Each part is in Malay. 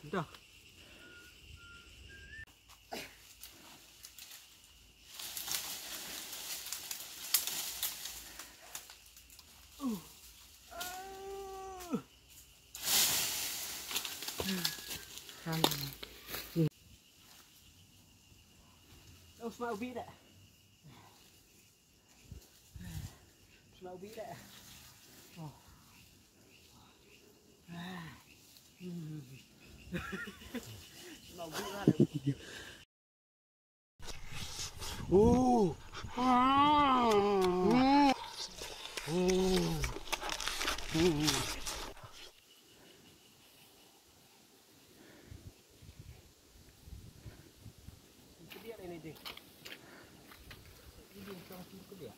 Dah. Oh, smell beat it. Smell beat it. Oh. Smell beat it. Ooh. Dia ini deh. Ini langsung dia.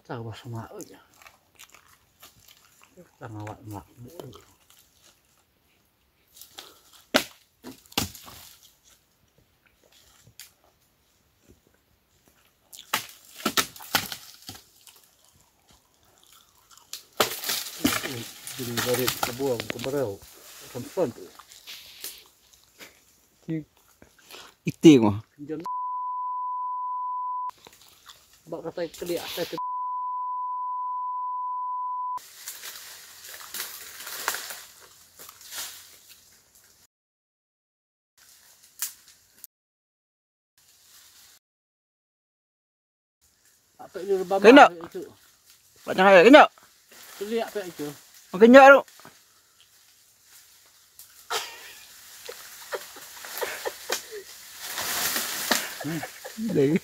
Tahu bahasa mak aja. Tang awak mak. Jadi dari kebuang ke barau, konfront. Iting mah. Jangan. Bak kata keliak saya. Apa itu rebama? Kena. Banyak air kena. Keliak apa itu? Makin jauh. Lagi.